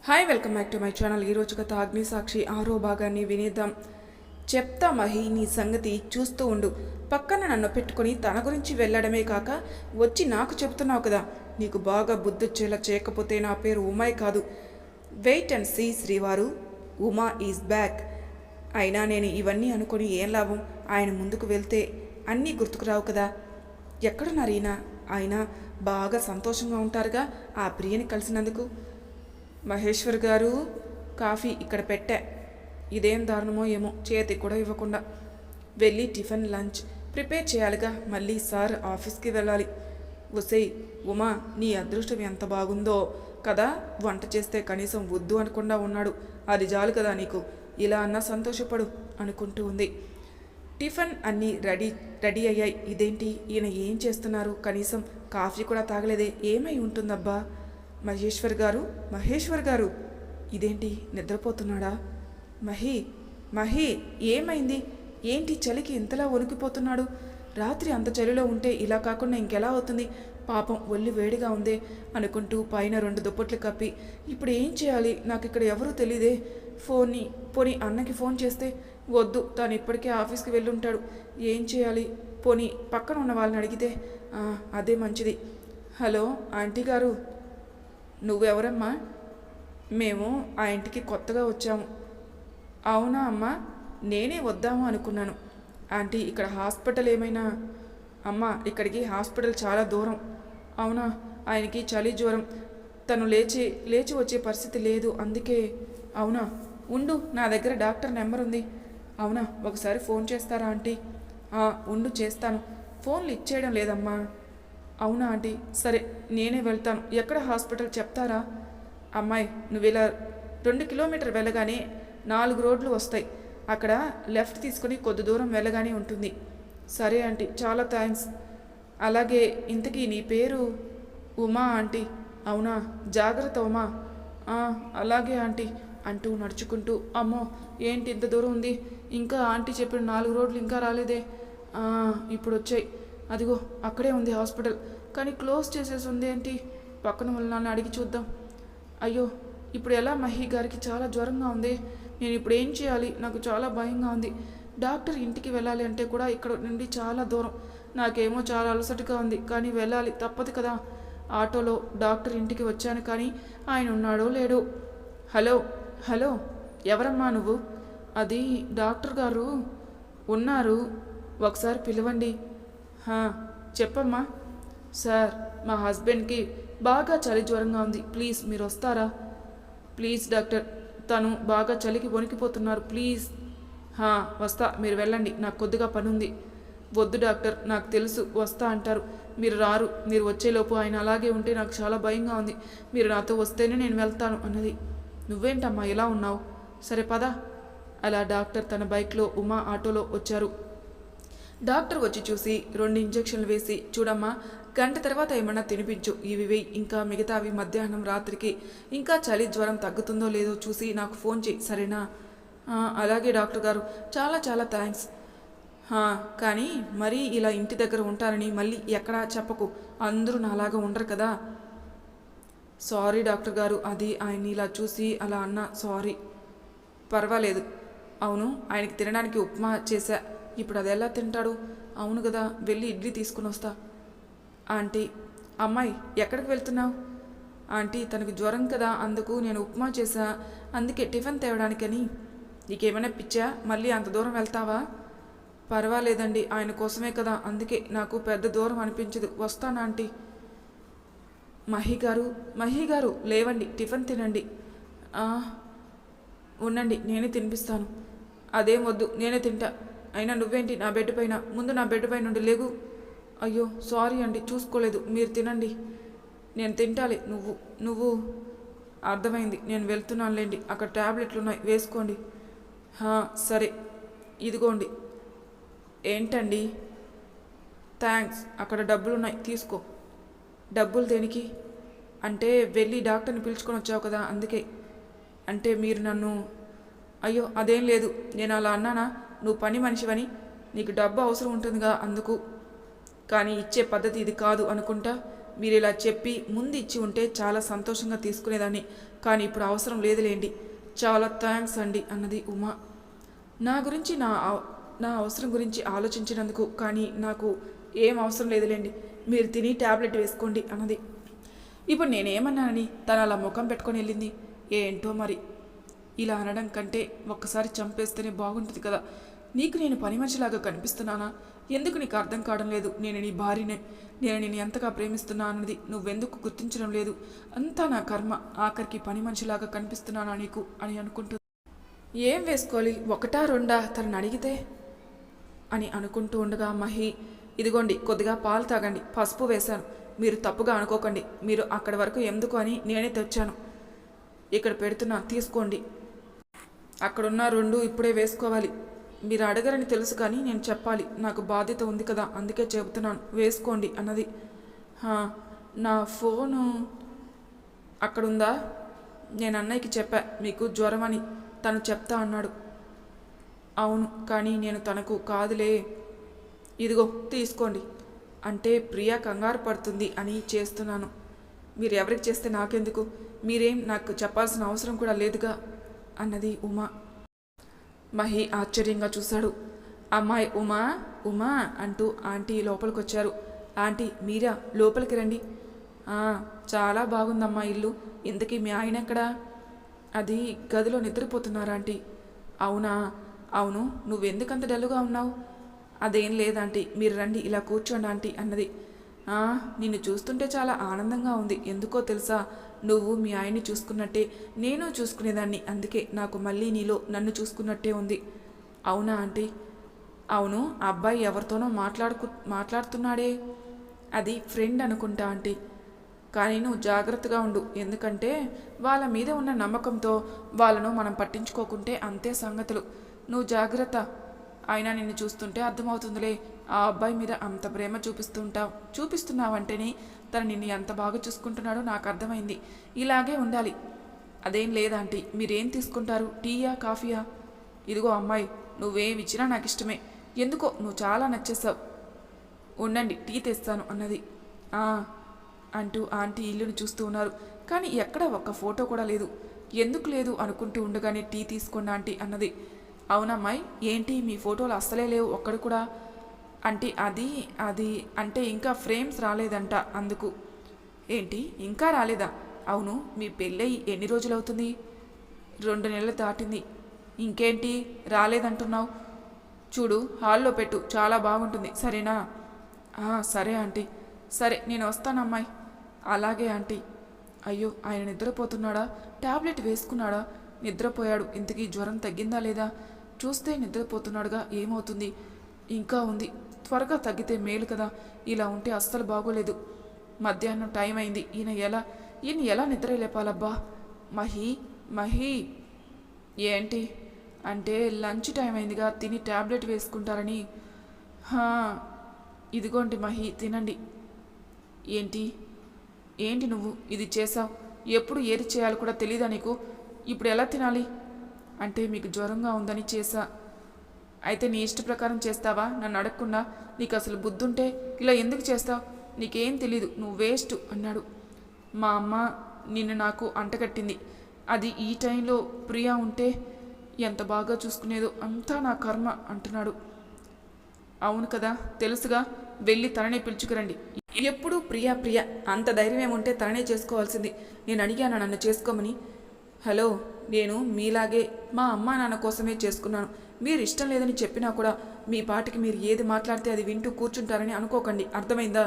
Hi welcome back to my channel. ఈరోజు కథ అగ్నిసాక్షి 6వ భాగాన్ని వినేద్దాం. చెప్తా మహి, నీ సంగతి చూస్తూ ఉండు. పక్కన నన్ను పెట్టుకుని తన గురించి వెళ్ళడమే కాక వచ్చి నాకు చెప్తున్నావు కదా. నీకు బాగా బుద్ధొచ్చేలా చేయకపోతే నా పేరు ఉమాయ్ కాదు. వెయిట్ అండ్ సీ శ్రీవారు, ఉమా ఈజ్ బ్యాక్. అయినా నేను ఇవన్నీ అనుకొని ఏం లాభం? ఆయన ముందుకు వెళ్తే అన్నీ గుర్తుకు రావు కదా. ఎక్కడున్నారు ఈయన? ఆయన బాగా సంతోషంగా ఉంటారుగా ఆ ప్రియని కలిసినందుకు. మహేశ్వర్ గారు, కాఫీ ఇక్కడ పెట్టా. ఇదేం దారుణమో ఏమో, చేతి కూడా ఇవ్వకుండా. వెళ్ళి టిఫిన్ లంచ్ ప్రిపేర్ చేయాలిగా. మళ్ళీ సార్ ఆఫీస్కి వెళ్ళాలి. ఒసేయ్ ఉమా, నీ అదృష్టం ఎంత బాగుందో కదా. వంట చేస్తే కనీసం వద్దు అనకుండా ఉన్నాడు. అది చాలు కదా నీకు. ఇలా అన్నా సంతోషపడు అనుకుంటూ ఉంది. టిఫిన్ అన్నీ రెడీ అయ్యాయి. ఇదేంటి ఈయన ఏం చేస్తున్నారు? కనీసం కాఫీ కూడా తాగలేదే. ఏమై ఉంటుందబ్బా? మహేశ్వర్ గారు, ఇదేంటి నిద్రపోతున్నాడా? మహి ఏమైంది? ఏంటి చలికి ఇంతలా వణికిపోతున్నాడు? రాత్రి అంత చలిలో ఉంటే ఇలా కాకుండా ఇంకెలా అవుతుంది? పాపం ఒళ్ళు వేడిగా ఉందే అనుకుంటూ పైన 2 దుప్పట్లు కప్పి, ఇప్పుడు ఏం చేయాలి? నాకు ఇక్కడ ఎవరూ తెలీదే. పోనీ అన్నకి ఫోన్ చేస్తే, వద్దు, తను ఇప్పటికే ఆఫీస్కి వెళ్ళుంటాడు. ఏం చేయాలి? పోనీ పక్కన ఉన్న వాళ్ళని అడిగితే అదే మంచిది. హలో ఆంటీ గారు. నువ్వెవరమ్మా? మేము ఆ ఇంటికి కొత్తగా వచ్చాము. అవునా అమ్మా, నేనే వద్దాము అనుకున్నాను. ఆంటీ, ఇక్కడ హాస్పిటల్ ఏమైనా? అమ్మా, ఇక్కడికి హాస్పిటల్ చాలా దూరం. అవునా? ఆయనకి చలి జ్వరం, తను లేచి వచ్చే పరిస్థితి లేదు, అందుకే. అవునా? ఉండు, నా దగ్గర డాక్టర్ నెంబర్ ఉంది. అవునా? ఒకసారి ఫోన్ చేస్తారా ఆంటీ? ఉండు, చేస్తాను. ఫోన్లు ఇచ్చేయడం లేదమ్మా. అవునా ఆంటీ? సరే, నేనే వెళ్తాను. ఎక్కడ హాస్పిటల్ చెప్తారా? అమ్మాయి, నువ్వు ఇలా 2 కిలోమీటర్ వెళ్ళగానే 4 రోడ్లు వస్తాయి. అక్కడ లెఫ్ట్ తీసుకుని కొద్ది దూరం వెళ్ళగానే ఉంటుంది. సరే ఆంటీ, చాలా థ్యాంక్స్. అలాగే ఇంతకీ నీ పేరు? ఉమా ఆంటీ. అవునా? జాగ్రత్త ఉమా. అలాగే ఆంటీ అంటూ నడుచుకుంటూ, అమ్మో ఏంటి ఇంత దూరం ఉంది? ఇంకా ఆంటీ చెప్పిన 4 రోడ్లు ఇంకా రాలేదే. ఇప్పుడు వచ్చాయి. అదిగో అక్కడే ఉంది హాస్పిటల్, కానీ క్లోజ్ చేసేసి ఉంది. ఏంటి? పక్కన వాళ్ళని అడిగి చూద్దాం. అయ్యో, ఇప్పుడు ఎలా? మహి గారికి చాలా జ్వరంగా ఉంది. నేను ఇప్పుడు ఏం చేయాలి? నాకు చాలా భయంగా ఉంది. డాక్టర్ ఇంటికి వెళ్ళాలి అంటే కూడా ఇక్కడ నుండి చాలా దూరం. నాకేమో చాలా అలసటగా ఉంది, కానీ వెళ్ళాలి, తప్పదు కదా. ఆటోలో డాక్టర్ ఇంటికి వచ్చాను, కానీ ఆయన ఉన్నాడో లేడో. హలో, ఎవరమ్మా నువ్వు? అది డాక్టర్ గారు ఉన్నారు, ఒకసారి పిలవండి. చెప్పమ్మా. సార్, మా హస్బెండ్కి బాగా చలి జ్వరంగా ఉంది, ప్లీజ్ మీరు వస్తారా? ప్లీజ్ డాక్టర్, తను బాగా చలికి వణికిపోతున్నారు, ప్లీజ్. వస్తా, మీరు వెళ్ళండి, నాకు కొద్దిగా పని ఉంది. వద్దు డాక్టర్, నాకు తెలుసు వస్తా అంటారు, మీరు రారు. మీరు వచ్చేలోపు ఆయన అలాగే ఉంటే నాకు చాలా భయంగా ఉంది. మీరు నాతో వస్తేనే నేను వెళ్తాను అన్నది. నువ్వేంటమ్మా ఇలా ఉన్నావు? సరే పద. అలా డాక్టర్ తన బైక్లో, ఉమా ఆటోలో వచ్చారు. డాక్టర్ వచ్చి చూసి 2 ఇంజెక్షన్లు వేసి, చూడమ్మా, గంట తర్వాత ఏమన్నా తినిపించు, ఇవి వేయి, ఇంకా మిగతావి మధ్యాహ్నం రాత్రికి. ఇంకా చలి జ్వరం తగ్గుతుందో లేదో చూసి నాకు ఫోన్ చేయి, సరేనా? అలాగే డాక్టర్ గారు, చాలా చాలా థ్యాంక్స్. కానీ మరీ ఇలా ఇంటి దగ్గర ఉంటారని మళ్ళీ ఎక్కడా చెప్పకు, అందరూ నాలాగా ఉండరు కదా. సారీ డాక్టర్ గారు, అది ఆయన ఇలా చూసి అలా అన్నా, సారీ. పర్వాలేదు. అవును, ఆయనకి తినడానికి ఉప్మా చేశా, ఇప్పుడు అది ఎలా తింటాడు? అవును కదా, వెళ్ళి ఇడ్లీ తీసుకుని వస్తా. ఆంటీ. అమ్మాయి, ఎక్కడికి వెళ్తున్నావు? ఆంటీ, తనకు జ్వరం కదా, అందుకు నేను ఉప్మా చేశా, అందుకే టిఫిన్ తేవడానికని. నీకేమైనా పిచ్చా? మళ్ళీ అంత దూరం వెళ్తావా? పర్వాలేదండి, ఆయన కోసమే కదా, అందుకే నాకు పెద్ద దూరం అనిపించదు, వస్తాను ఆంటీ. మహి గారు లేవండి, టిఫిన్ తినండి. ఉండండి, నేనే తినిపిస్తాను. అదేం వద్దు, నేనే తింటా. అయినా నువ్వేంటి నా బెడ్ పైన? ముందు నా బెడ్ పైన నుండి లేగు. అయ్యో సారీ అండి, చూసుకోలేదు, మీరు తినండి. నేను తింటాలి, నువ్వు అర్థమైంది, నేను వెళ్తున్నానులేండి, అక్కడ ట్యాబ్లెట్లు ఉన్నాయి, వేసుకోండి. సరే, ఇదిగోండి. ఏంటండి? థ్యాంక్స్, అక్కడ డబ్బులున్నాయి, తీసుకో. డబ్బులు దేనికి? అంటే వెళ్ళి డాక్టర్ని పిలుచుకొని వచ్చావు కదా, అందుకే. అంటే మీరు నన్ను? అయ్యో అదేం లేదు, నేను అలా అన్నానా? నువ్వు పని మనిషివని, నీకు డబ్బు అవసరం ఉంటుందిగా, అందుకు. కానీ ఇచ్చే పద్ధతి ఇది కాదు అనుకుంటా. మీరు ఇలా చెప్పి ముందు ఇచ్చి ఉంటే చాలా సంతోషంగా తీసుకునేదాన్ని, కానీ ఇప్పుడు అవసరం లేదులేండి. చాలా థ్యాంక్స్ అండి అన్నది ఉమా. నా గురించి నా అవసరం గురించి ఆలోచించినందుకు. కానీ నాకు ఏం అవసరం లేదులేండి, మీరు తిని ట్యాబ్లెట్ వేసుకోండి అన్నది. ఇప్పుడు నేనేమన్నానని తను అలా ముఖం పెట్టుకొని వెళ్ళింది. ఏంటో మరి, ఇలా అనడం కంటే ఒక్కసారి చంపేస్తేనే బాగుంటుంది కదా. నీకు నేను పని మనిషిలాగా కనిపిస్తున్నానా? ఎందుకు నీకు అర్థం కావడం లేదు? నేను నీ భార్యనే, నేను నేను ఎంతగా ప్రేమిస్తున్నా అన్నది నువ్వెందుకు గుర్తించడం లేదు? అంతా నా కర్మ. ఆఖరికి పని మనిషిలాగా కనిపిస్తున్నానా నీకు అని అనుకుంటుంది. ఏం వేసుకోవాలి, ఒకటా రెండా తనని అడిగితే అని అనుకుంటూ ఉండగా మహి, ఇదిగోండి కొద్దిగా పాలు తాగండి, పసుపు వేశాను, మీరు తప్పుగా అనుకోకండి, మీరు అక్కడి వరకు ఎందుకు అని నేనే తెచ్చాను, ఇక్కడ పెడుతున్నా తీసుకోండి. అక్కడున్న రెండు ఇప్పుడే వేసుకోవాలి. మీరు అడగరని తెలుసు కానీ నేను చెప్పాలి, నాకు బాధ్యత ఉంది కదా, అందుకే చెబుతున్నాను, వేసుకోండి అన్నది. నా ఫోను అక్కడుందా? నేను అన్నయ్యకి చెప్పా మీకు జ్వరం అని, తను చెప్తా అన్నాడు. అవును, కానీ నేను తనకు కాదులే, ఇదిగో తీసుకోండి అంటే ప్రియా కంగారు పడుతుంది అని చేస్తున్నాను. మీరు ఎవరికి చేస్తే నాకెందుకు, మీరేం నాకు చెప్పాల్సిన అవసరం కూడా లేదుగా అన్నది ఉమా. మహి ఆశ్చర్యంగా చూశాడు. అమ్మాయి ఉమా ఉమా అంటూ ఆంటీ లోపలికి వచ్చారు. ఆంటీ మీరా, లోపలికి రండి. చాలా బాగుందమ్మా ఇల్లు, ఇంతకీ మీ ఆయన ఎక్కడా? అది గదిలో నిద్రపోతున్నారా ఆంటీ? అవునా? అవును, నువ్వెందుకంత డల్లుగా ఉన్నావు? అదేం లేదాంటీ, మీరు రండి ఇలా కూర్చోండి ఆంటీ అన్నది. నిన్ను చూస్తుంటే చాలా ఆనందంగా ఉంది, ఎందుకో తెలుసా, నువ్వు మీ ఆయన్ని చూసుకున్నట్టే నేను చూసుకునేదాన్ని, అందుకే నాకు మళ్ళీ నీలో నన్ను చూసుకున్నట్టే ఉంది. అవునా ఆంటీ? అవును, అబ్బాయి ఎవరితోనో మాట్లాడుతున్నాడే, అది ఫ్రెండ్ అనుకుంటా ఆంటీ. కానీ నువ్వు జాగ్రత్తగా ఉండు, ఎందుకంటే వాళ్ళ మీద ఉన్న నమ్మకంతో వాళ్ళను మనం పట్టించుకోకుంటే అంతే సంగతులు. నువ్వు జాగ్రత్త. అయినా నిన్ను చూస్తుంటే అర్థమవుతుందిలే, ఆ అబ్బాయి మీద అంత ప్రేమ చూపిస్తున్నావంటేనే తను నిన్ను ఎంత బాగా చూసుకుంటున్నాడో నాకు అర్థమైంది. ఇలాగే ఉండాలి. అదేం లేదాంటీ, మీరేం తీసుకుంటారు, టీయా కాఫీయా? ఇదిగో అమ్మాయి, నువ్వేమిచ్చినా నాకు ఇష్టమే, ఎందుకో నువ్వు చాలా నచ్చేసావు, ఉండండి టీ తెస్తాను అన్నది. అంటూ ఆంటీ ఇల్లును చూస్తూ ఉన్నారు. కానీ ఎక్కడ ఒక్క ఫోటో కూడా లేదు. ఎందుకు లేదు అనుకుంటూ ఉండగానే టీ తీసుకోండి ఆంటీ అన్నది. అవునమ్మాయి, ఏంటి మీ ఫోటోలు అస్సలే లేవు ఒక్కడు కూడా అంటే? అది అంటే ఇంకా ఫ్రేమ్స్ రాలేదంట, అందుకు. ఏంటి ఇంకా రాలేదా? అవును, మీ పెళ్ళయి ఎన్ని రోజులవుతుంది? 2 నెలలు దాటింది. ఇంకేంటి రాలేదంటున్నావు? చూడు, హాల్లో పెట్టు, చాలా బాగుంటుంది, సరేనా? సరే ఆంటీ. సరే నేను వస్తానమ్మాయి. అలాగే ఆంటీ. అయ్యో, ఆయన నిద్రపోతున్నాడా? టాబ్లెట్ వేసుకున్నాడా? నిద్రపోయాడు. ఇంతకీ జ్వరం తగ్గిందా లేదా? చూస్తే నిద్రపోతున్నాడుగా, ఏమవుతుంది? ఇంకా ఉంది, త్వరగా తగ్గితే మేలు కదా. ఇలా ఉంటే అస్సలు బాగోలేదు. మధ్యాహ్నం టైం అయింది, ఈయన ఎలా నిద్ర లేపాలబ్బా? మహి ఏంటి అంటే లంచ్ టైం అయిందిగా, తిని టాబ్లెట్ వేసుకుంటారని. ఇదిగోండి మహి, తినండి. ఏంటి నువ్వు ఇది చేసావు? ఎప్పుడు ఏది చేయాలో కూడా తెలీదా నీకు? ఇప్పుడు ఎలా తినాలి? అంటే మీకు జ్వరంగా ఉందని చేశా. అయితే నీ ఇష్ట ప్రకారం చేస్తావా, నన్ను అడగకుండా? నీకు అసలు బుద్ధుంటే ఇలా ఎందుకు చేస్తావు? నీకేం తెలీదు, నువ్వు వేస్ట్ అన్నాడు. మా అమ్మ నిన్ను నాకు అంటగట్టింది. అది ఈ టైంలో ప్రియా ఉంటే ఎంత బాగా చూసుకునేదో, అంతా నా కర్మ అంటున్నాడు. అవును కదా, తెలుసుగా, వెళ్ళి తననే పిలుచుకురండి. ఎప్పుడూ ప్రియా అంత ధైర్యం ఏముంటే తననే చేసుకోవాల్సింది. నేను అడిగాను నన్ను చేసుకోమని. హలో, నేను మీలాగే మా అమ్మా నాన్న కోసమే చేసుకున్నాను. మీరు ఇష్టం లేదని చెప్పినా కూడా మీ పాటికి మీరు ఏది మాట్లాడితే అది వింటూ కూర్చుంటారని అనుకోకండి, అర్థమైందా?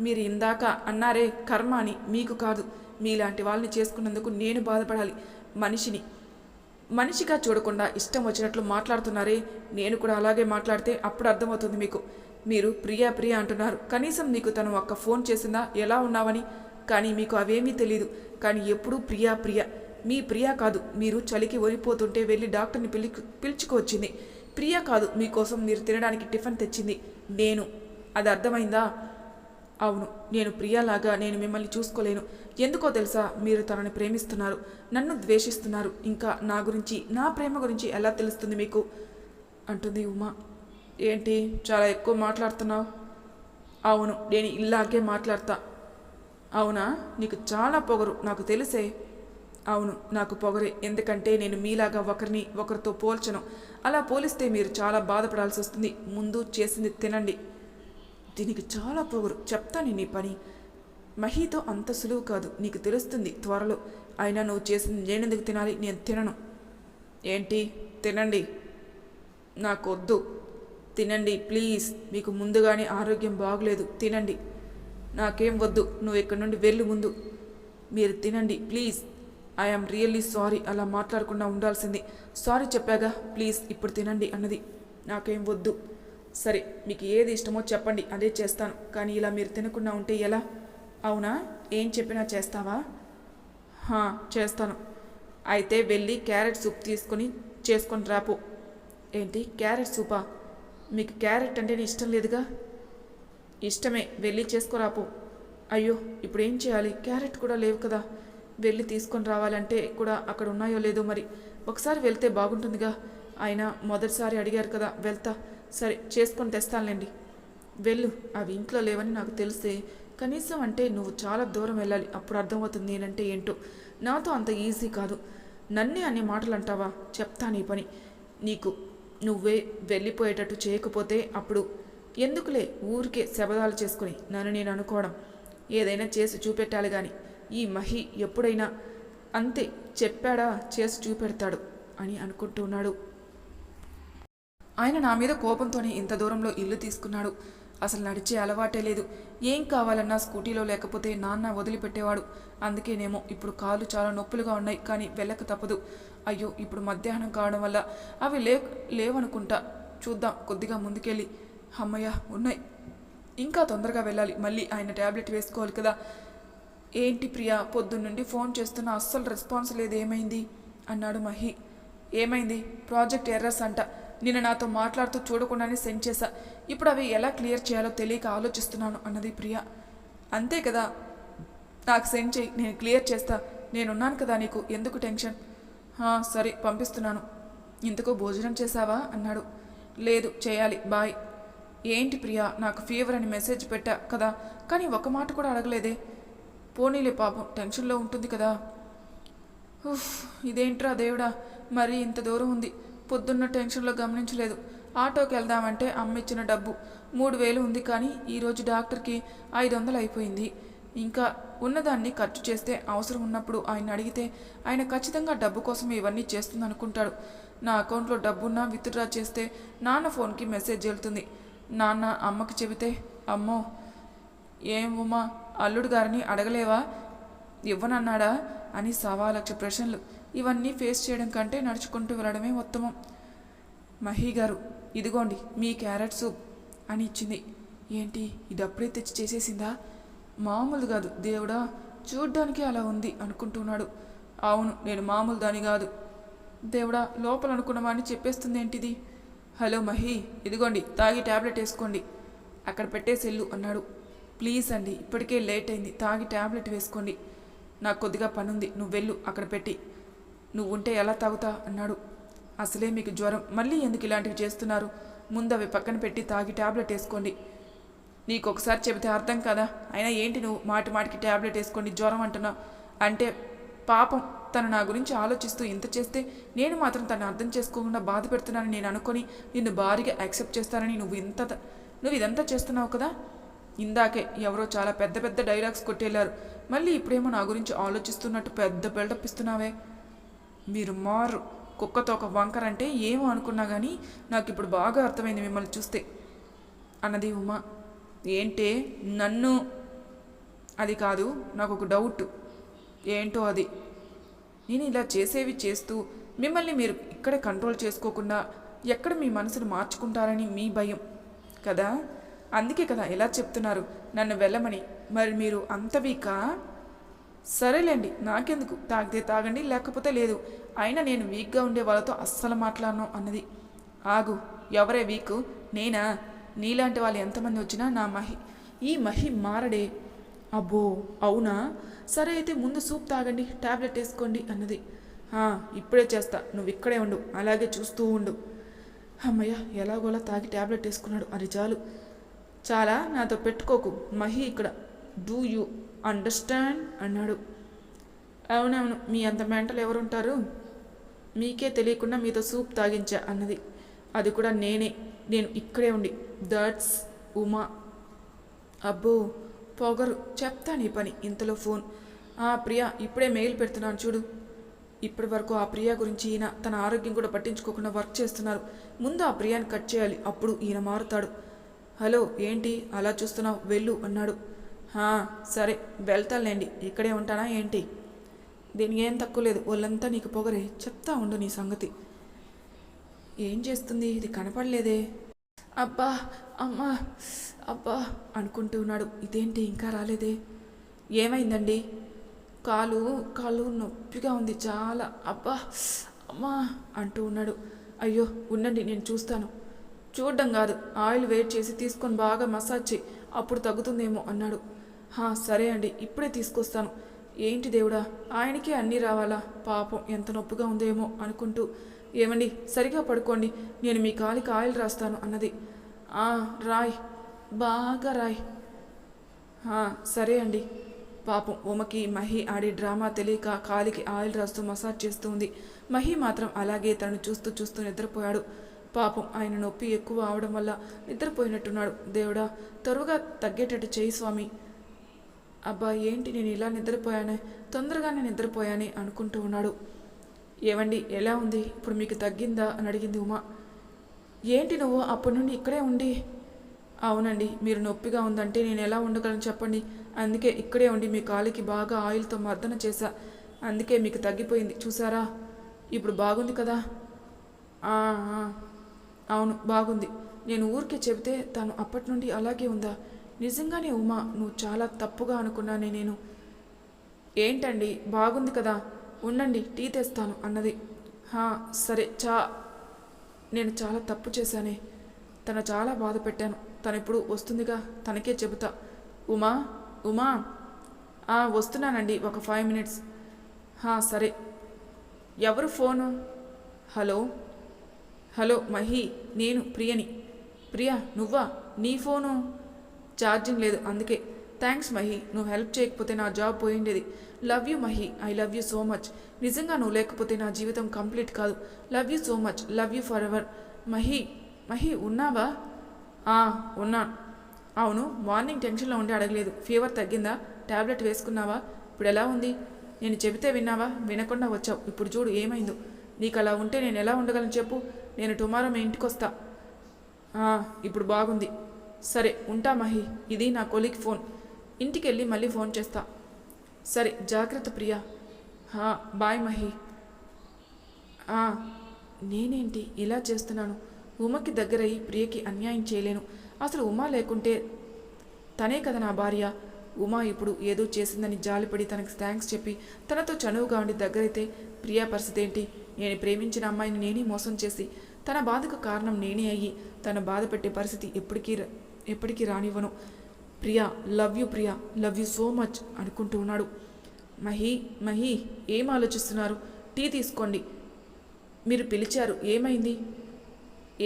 మీరు ఇందాక అన్నారే కర్మ అని, మీకు కాదు, మీలాంటి వాళ్ళని చేసుకున్నందుకు నేను బాధపడాలి. మనిషిగా చూడకుండా ఇష్టం వచ్చినట్లు మాట్లాడుతున్నారే, నేను కూడా అలాగే మాట్లాడితే అప్పుడు అర్థమవుతుంది మీకు. మీరు ప్రియా అంటున్నారు, కనీసం మీకు తను ఒక్క ఫోన్ చేసిందా ఎలా ఉన్నావని? కానీ మీకు అవేమీ తెలీదు. కానీ ఎప్పుడూ ప్రియా మీ ప్రియా కాదు, మీరు చలికి ఒరిపోతుంటే వెళ్ళి డాక్టర్ని పిలుచుకొచ్చింది ప్రియా కాదు, మీకోసం మీరు తినడానికి టిఫిన్ తెచ్చింది నేను. అది అర్థమైందా? అవును, నేను ప్రియాలాగా నేను మిమ్మల్ని చూసుకోలేను. ఎందుకో తెలుసా, మీరు తనని ప్రేమిస్తున్నారు, నన్ను ద్వేషిస్తున్నారు. ఇంకా నా గురించి, నా ప్రేమ గురించి ఎలా తెలుస్తుంది మీకు అంటుంది ఉమా. ఏంటి చాలా ఎక్కువ మాట్లాడుతున్నావు? అవును, నేను ఇలాగే మాట్లాడతా. అవునా? నీకు చాలా పొగరు, నాకు తెలిసే. అవును, నాకు పొగరే. ఎందుకంటే నేను మీలాగా ఒకరిని ఒకరితో పోల్చను. అలా పోలిస్తే మీరు చాలా బాధపడాల్సి వస్తుంది. ముందు చేసింది తినండి. దీనికి చాలా పొగరు. చెప్తాను నీ పని. మహీతో అంత సులువు కాదు, నీకు తెలుస్తుంది త్వరలో. అయినా నువ్వు చేసింది నేనెందుకు తినాలి? నేను తినను. ఏంటి? తినండి. నాకు వద్దు. తినండి ప్లీజ్. మీకు ముందుగానే ఆరోగ్యం బాగలేదు. తినండి. నాకేం వద్దు. నువ్వు ఇక్కడి నుండి వెళ్ళు ముందు. మీరు తినండి ప్లీజ్. I'm really sorry. అలా మాట్లాడకుండా ఉండాల్సింది. సారీ చెప్పాగా. ప్లీజ్ ఇప్పుడు తినండి అన్నది. నాకేం వద్దు. సరే, మీకు ఏది ఇష్టమో చెప్పండి, అదే చేస్తాను. కానీ ఇలా మీరు తినకుండా ఉంటే ఎలా? అవునా? ఏం చెప్పినా చేస్తావా? చేస్తాను. అయితే వెళ్ళి క్యారెట్ సూప్ చేసుకొని రాపో. ఏంటి క్యారెట్ సూపా? మీకు క్యారెట్ అంటేనే ఇష్టం లేదుగా? ఇష్టమే, వెళ్ళి చేసుకురాపో. అయ్యో, ఇప్పుడు ఏం చేయాలి? క్యారెట్ కూడా లేవు కదా. వెళ్ళి తీసుకొని రావాలంటే కూడా అక్కడ ఉన్నాయో లేదో మరి. ఒకసారి వెళ్తే బాగుంటుందిగా. అయినా మొదటిసారి అడిగారు కదా, వెళ్తా. సరే, చేసుకొని తెస్తానులేండి. వెళ్ళు. అవి ఇంట్లో లేవని నాకు తెలిసే. కనీసం అంటే నువ్వు చాలా దూరం వెళ్ళాలి, అప్పుడు అర్థమవుతుంది నేనంటే ఏంటో. నాతో అంత ఈజీ కాదు. నన్నే అన్ని మాటలు అంటావా? చెప్తా నీ పని. నువ్వే వెళ్ళిపోయేటట్టు చేయకపోతే అప్పుడు ఎందుకులే ఊరికే శబదాలు చేసుకుని నన్ను నేను అనుకోవడం. ఏదైనా చేసి చూపెట్టాలి కానీ. ఈ మహి ఎప్పుడైనా అంతే, చెప్పాడా చేసి చూపెడతాడు అని అనుకుంటున్నాడు. ఆయన నా మీద కోపంతోనే ఇంత దూరంలో ఇల్లు తీసుకున్నాడు. అసలు నడిచే అలవాటే లేదు. ఏం కావాలన్నా స్కూటీలో లేకపోతే నాన్న వదిలిపెట్టేవాడు. అందుకేనేమో ఇప్పుడు కాళ్ళు చాలా నొప్పులుగా ఉన్నాయి, కానీ వెళ్ళక తప్పదు. అయ్యో, ఇప్పుడు మధ్యాహ్నం కావడం వల్ల అవి లేవనుకుంటా. చూద్దాం కొద్దిగా ముందుకెళ్ళి. అమ్మయ్య, ఉన్నాయి. ఇంకా తొందరగా వెళ్ళాలి. మళ్ళీ ఆయన ట్యాబ్లెట్ వేసుకోవాలి కదా. ఏంటి ప్రియా, పొద్దున్నుండి ఫోన్ చేస్తున్నా అస్సలు రెస్పాన్స్ లేదు, ఏమైంది అన్నాడు మహి. ఏమైంది? ప్రాజెక్ట్ ఎర్రర్స్ అంట. నిన్న నాతో మాట్లాడుతూ చూడకుండానే సెండ్ చేశా. ఇప్పుడు అవి ఎలా క్లియర్ చేయాలో తెలియక ఆలోచిస్తున్నాను అన్నది ప్రియా. అంతే కదా, నాకు సెండ్ చేయి, నేను క్లియర్ చేస్తా. నేనున్నాను కదా నీకు, ఎందుకు టెన్షన్? సరే, పంపిస్తున్నాను. ఇంతకు భోజనం చేశావా అన్నాడు. లేదు, చేయాలి, బాయ్. ఏంటి ప్రియా, నాకు ఫీవర్ అని మెసేజ్ పెట్టా కదా, కానీ ఒక మాట కూడా అడగలేదే. పోనీలే, పాపం టెన్షన్లో ఉంటుంది కదా. ఇదేంట్రా దేవుడా, మరీ ఇంత దూరం ఉంది. పొద్దున్న టెన్షన్లో గమనించలేదు. ఆటోకి వెళ్దామంటే అమ్మ ఇచ్చిన డబ్బు 3000 ఉంది, కానీ ఈరోజు డాక్టర్కి 500 అయిపోయింది. ఇంకా ఉన్నదాన్ని ఖర్చు చేస్తే అవసరం ఉన్నప్పుడు ఆయన అడిగితే ఆయన ఖచ్చితంగా డబ్బు కోసం ఇవన్నీ చేస్తుంది అనుకుంటాడు. నా అకౌంట్లో డబ్బున్నా విత్డ్రా చేస్తే నాన్న ఫోన్కి మెసేజ్ వెళ్తుంది. నాన్న అమ్మకి చెబితే, అమ్మో ఏం ఉమా, అల్లుడు గారిని అడగలేవా, ఇవ్వనన్నాడా అని 1,00,000 ప్రశ్నలు. ఇవన్నీ ఫేస్ చేయడం కంటే నడుచుకుంటూ వెళ్ళడమే ఉత్తమం. మహి గారు, ఇదిగోండి మీ క్యారెట్ సూప్ అని ఇచ్చింది. ఏంటి, ఇది అప్పుడే తెచ్చి చేసేసిందా? మామూలు కాదు దేవుడా, చూడ్డానికి అలా ఉంది అనుకుంటున్నాడు. అవును, నేను మామూలు దాని కాదు దేవుడా, లోపల అనుకున్నవాడిని చెప్పేస్తుంది ఏంటిది. హలో మహి, ఇదిగోండి తాగి ట్యాబ్లెట్ వేసుకోండి, అక్కడ పెట్టేసెళ్ళు అన్నాడు. ప్లీజ్ అండి, ఇప్పటికే లేట్ అయింది, తాగి ట్యాబ్లెట్ వేసుకోండి. నాకు కొద్దిగా పనుంది, నువ్వు వెళ్ళు, అక్కడ పెట్టి. నువ్వుంటే ఎలా తాగుతా అన్నాడు. అసలే మీకు జ్వరం, మళ్ళీ ఎందుకు ఇలాంటివి చేస్తున్నారు? ముందు అవి పక్కన పెట్టి తాగి ట్యాబ్లెట్ వేసుకోండి. నీకు ఒకసారి చెబితే అర్థం కదా. అయినా ఏంటి నువ్వు మాటికి ట్యాబ్లెట్ వేసుకోండి జ్వరం అంటున్నావు అంటే? పాపం, తను నా గురించి ఆలోచిస్తూ ఇంత చేస్తే నేను మాత్రం తను అర్థం చేసుకోకుండా బాధ పెడుతున్నానని నేను అనుకొని నిన్ను భారీగా యాక్సెప్ట్ చేస్తానని నువ్వు ఇదంతా చేస్తున్నావు కదా. ఇందాకే ఎవరో చాలా పెద్ద పెద్ద డైలాగ్స్ కొట్టేళ్లారు, మళ్ళీ ఇప్పుడేమో నా గురించి ఆలోచిస్తున్నట్టు పెద్ద బిల్డప్ ఇస్తున్నావే. మీరు మారు, కుక్కతో ఒక వంకర అంటే ఏమో అనుకున్నా కానీ నాకు ఇప్పుడు బాగా అర్థమైంది మిమ్మల్ని చూస్తే అన్నది ఉమా. ఏంటే నన్ను? అది కాదు, నాకు ఒక డౌట్. ఏంటో అది. నేను ఇలా చేసేవి చేస్తూ మిమ్మల్ని మీరు ఇక్కడే కంట్రోల్ చేసుకోకుండా ఎక్కడ మీ మనసును మార్చుకుంటారని మీ భయం కదా. అందుకే కదా ఎలా చెప్తున్నారు నన్ను వెళ్ళమని. మరి మీరు అంత వీకా? సరేలేండి, నాకెందుకు, తాగితే తాగండి, లేకపోతే లేదు. అయినా నేను వీక్గా ఉండే వాళ్ళతో అస్సలు మాట్లాడను అన్నది. ఆగు, ఎవరే వీకు? నేనా? నీలాంటి వాళ్ళు ఎంతమంది వచ్చినా ఈ మహి మారడే. అబ్బో అవునా? సరే అయితే ముందు సూప్ తాగండి, ట్యాబ్లెట్ వేసుకోండి అన్నది. ఇప్పుడే చేస్తా, నువ్వు ఇక్కడే ఉండు, అలాగే చూస్తూ ఉండు. అమ్మయ్య, ఎలాగోలా తాగి ట్యాబ్లెట్ వేసుకున్నాడు, అది చాలు. చాలా నాతో పెట్టుకోకు మహి, ఇక్కడ డూ యూ అండర్స్టాండ్ అన్నాడు. అవునవును, మీ అంత మెంటలు ఎవరుంటారు, మీకే తెలియకుండా మీతో సూప్ తాగించా అన్నది. అది కూడా నేను ఇక్కడే ఉండి. దట్స్ ఉమా. అబ్బో పొగరు, చెప్తా నీ పని. ఇంతలో ఫోన్. ప్రియా, ఇప్పుడే మెయిల్ పెడుతున్నాను చూడు. ఇప్పటి వరకు ఆ ప్రియా గురించి ఈయన తన ఆరోగ్యం కూడా పట్టించుకోకుండా వర్క్ చేస్తున్నారు. ముందు ఆ ప్రియాని కట్ చేయాలి, అప్పుడు ఈయన మారుతాడు. హలో, ఏంటి అలా చూస్తున్నావు, వెళ్ళు అన్నాడు. సరే వెళ్తానులేండి, ఇక్కడే ఉంటానా ఏంటి? దీనికి ఏం తక్కువ లేదు, వాళ్ళంతా నీకు పొగరే. చెప్తా ఉండు నీ సంగతి. ఏం చేస్తుంది, ఇది కనపడలేదే. అబ్బా అమ్మా అబ్బా అనుకుంటూ ఉన్నాడు. ఇదేంటి ఇంకా రాలేదే, ఏమైందండి? కాలు నొప్పిగా ఉంది చాలా. అబ్బా అమ్మా అంటూ ఉన్నాడు. అయ్యో ఉండండి, నేను చూస్తాను. చూడడం కాదు, ఆయిల్ వేడి చేసి తీసుకొని బాగా మసాజ్ చేయి, అప్పుడు తగ్గుతుందేమో అన్నాడు. సరే అండి, ఇప్పుడే తీసుకొస్తాను. ఏంటి దేవుడా, ఆయనకే అన్నీ రావాలా, పాపం ఎంత నొప్పిగా ఉందేమో అనుకుంటూ, ఏమండి సరిగా పడుకోండి, నేను మీ కాలికి ఆయిల్ రాస్తాను అన్నది. రాయ్, బాగా రాయ్. సరే అండి. పాపం ఉమకి మహి ఆడే డ్రామా తెలియక కాలికి ఆయిల్ రాస్తూ మసాజ్ చేస్తూ ఉంది. మహి మాత్రం అలాగే తనను చూస్తూ చూస్తూ నిద్రపోయాడు. పాపం ఆయన నొప్పి ఎక్కువ అవడం వల్ల నిద్రపోయినట్టున్నాడు. దేవుడా, త్వరగా తగ్గేటట్టు చేయి స్వామి. అబ్బా ఏంటి నేను ఇలా నిద్రపోయానే, తొందరగానే నిద్రపోయానే అనుకుంటూ ఉన్నాడు. ఏవండి ఎలా ఉంది, ఇప్పుడు మీకు తగ్గిందా అని అడిగింది ఉమా. ఏంటి నువ్వు అప్పటి నుండి ఇక్కడే ఉండి? అవునండి, మీరు నొప్పిగా ఉందంటే నేను ఎలా ఉండగలను చెప్పండి, అందుకే ఇక్కడే ఉండి మీ కాలికి బాగా ఆయిల్తో మర్దన చేశా, అందుకే మీకు తగ్గిపోయింది చూసారా. ఇప్పుడు బాగుంది కదా? అవును బాగుంది. నేను ఊరికే చెబితే తను అప్పటి నుండి అలాగే ఉందా? నిజంగానే ఉమా, నువ్వు చాలా తప్పుగా అనుకున్నానే నేను. ఏంటండి బాగుంది కదా, ఉండండి టీ తెస్తాను అన్నది. సరే నేను చాలా తప్పు చేశానే, తను చాలా బాధ పెట్టాను. తను ఇప్పుడు వస్తుందిగా, తనకే చెబుతా. ఉమా వస్తున్నానండి, ఒక 5 minutes. సరే. ఎవరు ఫోను? హలో మహి, నేను ప్రియని. ప్రియా నువ్వా? నీ ఫోను ఛార్జింగ్ లేదు అందుకే. థ్యాంక్స్ మహి, నువ్వు హెల్ప్ చేయకపోతే నా జాబ్ పోయిండేది. Love you Mahi, I love you so much. నిజంగా నువ్వు లేకపోతే నా జీవితం కంప్లీట్ కాదు. Love you so much, love you forever. Mahi ఉన్నావా? ఉన్నాను. అవును, మార్నింగ్ టెన్షన్లో ఉండి అడగలేదు. ఫీవర్ తగ్గిందా? ట్యాబ్లెట్ వేసుకున్నావా? ఇప్పుడు ఎలా ఉంది? నేను చెబితే విన్నావా? వినకుండా వచ్చావు. ఇప్పుడు చూడు ఏమైందో. నీకు అలా ఉంటే నేను ఎలా ఉండగలను చెప్పు. నేను టుమారో మీ ఇంటికి వస్తా. ఇప్పుడు బాగుంది. సరే ఉంటా మహి, ఇది నా కొలీగ్ ఫోన్. ఇంటికి వెళ్ళి మళ్ళీ ఫోన్ చేస్తా. సరే జాగ్రత్త ప్రియా. బాయ్ మహి. నేనేంటి ఇలా చేస్తున్నాను? ఉమకి దగ్గరయ్యి ప్రియకి అన్యాయం చేయలేను. అసలు ఉమా లేకుంటే తనే కదా నా భార్య. ఉమా ఇప్పుడు ఏదో చేసిందని జాలిపడి తనకి థ్యాంక్స్ చెప్పి తనతో చనువుగా ఉండి దగ్గరైతే ప్రియా పరిస్థితి ఏంటి? నేను ప్రేమించిన అమ్మాయిని నేనే మోసం చేసి తన బాధకు కారణం నేనే అయ్యి తన బాధ పెట్టే పరిస్థితి ఎప్పటికీ రానివ్వను. Priya love you so much అనుకుంటూ ఉన్నాడు. మహి ఏం ఆలోచిస్తున్నారు? టీ తీసుకోండి. మీరు పిలిచారు, ఏమైంది?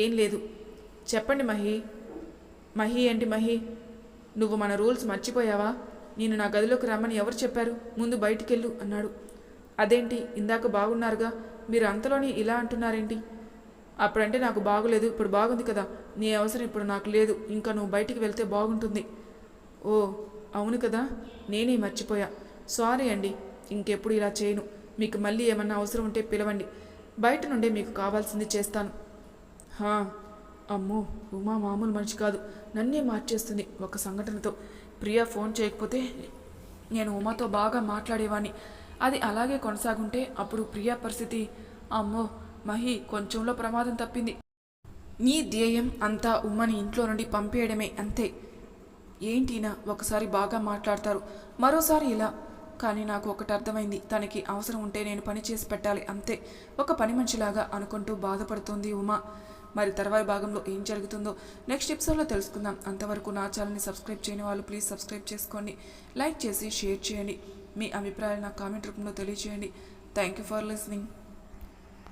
ఏం లేదు, చెప్పండి మహి ఏంటి మహి, నువ్వు మన రూల్స్ మర్చిపోయావా? నేను నా గదిలోకి రమ్మని ఎవరు చెప్పారు? ముందు బయటికెళ్ళు అన్నాడు. అదేంటి, ఇందాక బాగున్నారుగా, మీరు అంతలోనే ఇలా అంటున్నారేంటి? అప్పుడంటే నాకు బాగులేదు, ఇప్పుడు బాగుంది కదా. నీ అవసరం ఇప్పుడు నాకు లేదు, ఇంకా నువ్వు బయటికి వెళ్తే బాగుంటుంది. ఓ అవును కదా, నేనే మర్చిపోయా. సారీ అండి, ఇంకెప్పుడు ఇలా చేయను. మీకు మళ్ళీ ఏమన్నా అవసరం ఉంటే పిలవండి, బయట నుండే మీకు కావాల్సింది చేస్తాను. అమ్మో, ఉమా మామూలు మనిషి కాదు, నన్నే మార్చేస్తుంది ఒక సంఘటనతో. ప్రియా ఫోన్ చేయకపోతే నేను ఉమాతో బాగా మాట్లాడేవాడిని. అది అలాగే కొనసాగుంటే అప్పుడు ప్రియా పరిస్థితి. అమ్మో మహి, కొంచెంలో ప్రమాదం తప్పింది. నీ ధ్యేయం అంతా ఉమ్మని ఇంట్లో నుండి పంపేయడమే, అంతే. ఏంటినా ఒకసారి బాగా మాట్లాడతారు, మరోసారి ఇలా. కానీ నాకు ఒకటి అర్థమైంది, తనకి అవసరం ఉంటే నేను పని చేసి పెట్టాలి అంతే, ఒక పని మనిషిలాగా అనుకుంటూ బాధపడుతుంది ఉమా. మరి తర్వాయి భాగంలో ఏం జరుగుతుందో నెక్స్ట్ ఎపిసోడ్లో తెలుసుకుందాం. అంతవరకు నా ఛానల్ని సబ్స్క్రైబ్ చేయని వాళ్ళు ప్లీజ్ సబ్స్క్రైబ్ చేసుకోండి, లైక్ చేసి షేర్ చేయండి. మీ అభిప్రాయాలు నా కామెంట్ రూపంలో తెలియజేయండి. Thank you for listening.